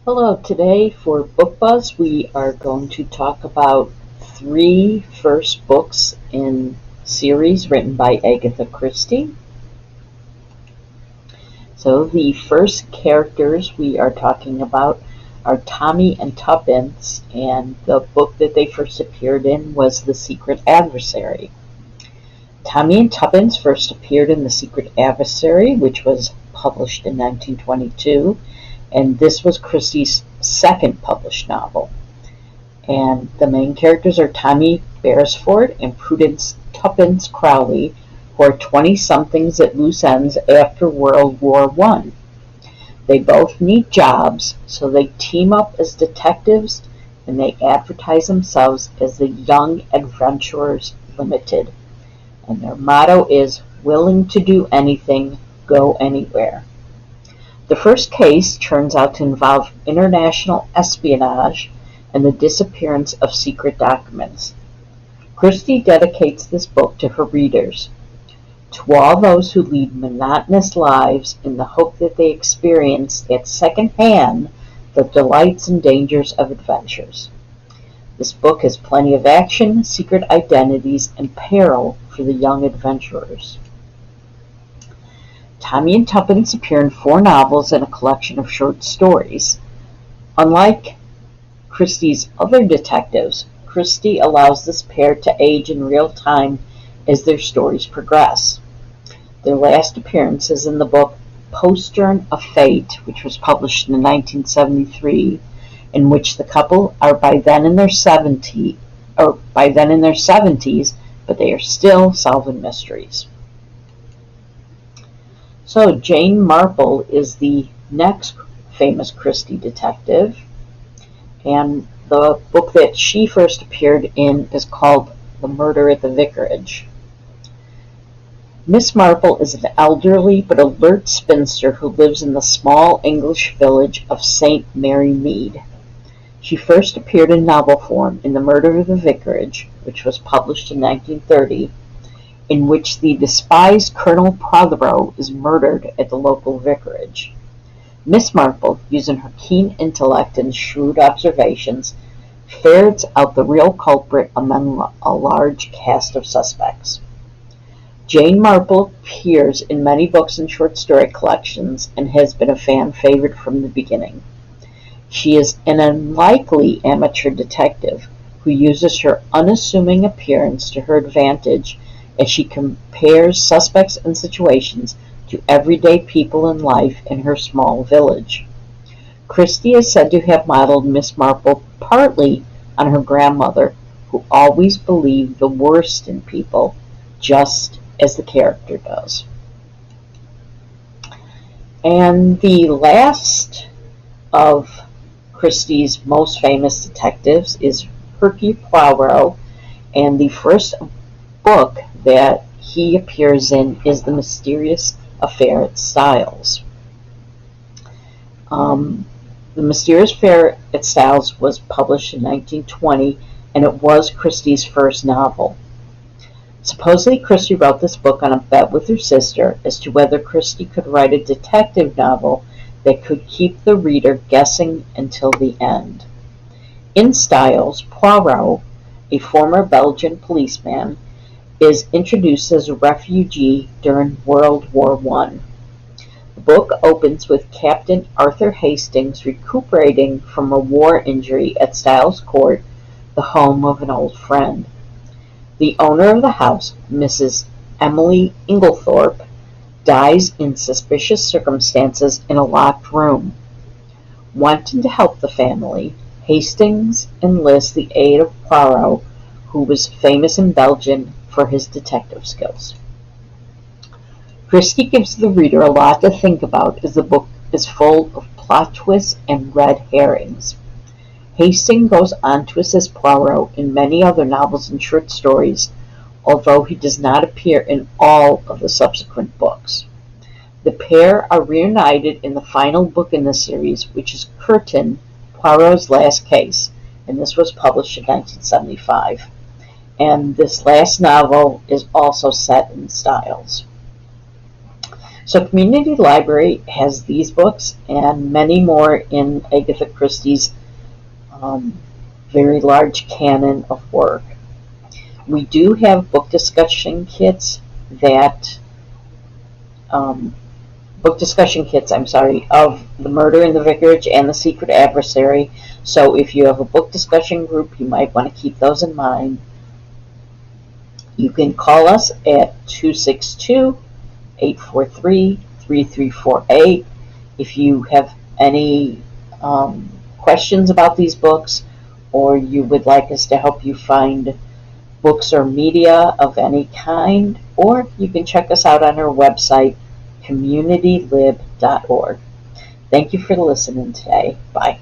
Hello, today for Book Buzz we are going to talk about three first books in series written by Agatha Christie. So the first characters we are talking about are Tommy and Tuppence, and the book that they first appeared in was The Secret Adversary. Tommy and Tuppence first appeared in The Secret Adversary, which was published in 1922. And this was Christie's second published novel. And the main characters are Tommy Beresford and Prudence Tuppence Crowley, who are 20-somethings at loose ends after World War I. They both need jobs, so they team up as detectives, and they advertise themselves as the Young Adventurers Limited. And their motto is, willing to do anything, go anywhere. The first case turns out to involve international espionage and the disappearance of secret documents. Christie dedicates this book to her readers, to all those who lead monotonous lives in the hope that they experience at second hand the delights and dangers of adventures. This book has plenty of action, secret identities, and peril for the young adventurers. Tommy and Tuppence appear in 4 novels and a collection of short stories. Unlike Christie's other detectives, Christie allows this pair to age in real time as their stories progress. Their last appearance is in the book Postern of Fate, which was published in 1973, in which the couple are by then in their 70s, but they are still solving mysteries. So Jane Marple is the next famous Christie detective, and the book that she first appeared in is called The Murder at the Vicarage. Miss Marple is an elderly but alert spinster who lives in the small English village of St. Mary Mead. She first appeared in novel form in The Murder at the Vicarage, which was published in 1930, in which the despised Colonel Prothero is murdered at the local vicarage. Miss Marple, using her keen intellect and shrewd observations, ferrets out the real culprit among a large cast of suspects. Jane Marple appears in many books and short story collections and has been a fan favorite from the beginning. She is an unlikely amateur detective who uses her unassuming appearance to her advantage as she compares suspects and situations to everyday people in life in her small village. Christie is said to have modeled Miss Marple partly on her grandmother, who always believed the worst in people, just as the character does. And the last of Christie's most famous detectives is Hercule Poirot, and the first book that he appears in is The Mysterious Affair at Styles. The Mysterious Affair at Styles was published in 1920, and it was Christie's first novel. Supposedly, Christie wrote this book on a bet with her sister as to whether Christie could write a detective novel that could keep the reader guessing until the end. In Styles, Poirot, a former Belgian policeman, is introduced as a refugee during World War I. The book opens with Captain Arthur Hastings recuperating from a war injury at Styles Court, the home of an old friend. The owner of the house, Mrs. Emily Inglethorpe, dies in suspicious circumstances in a locked room. Wanting to help the family, Hastings enlists the aid of Poirot, who was famous in Belgium for his detective skills. Christie gives the reader a lot to think about as the book is full of plot twists and red herrings. Hastings goes on to assist Poirot in many other novels and short stories, although he does not appear in all of the subsequent books. The pair are reunited in the final book in the series, which is Curtain, Poirot's Last Case, and this was published in 1975. And this last novel is also set in Styles. So Community Library has these books and many more in Agatha Christie's very large canon of work. We do have book discussion kits of The Murder in the Vicarage and The Secret Adversary. So if you have a book discussion group, you might want to keep those in mind. You can call us at 262-843-3348 if you have any questions about these books, or you would like us to help you find books or media of any kind, or you can check us out on our website, communitylib.org. Thank you for listening today. Bye.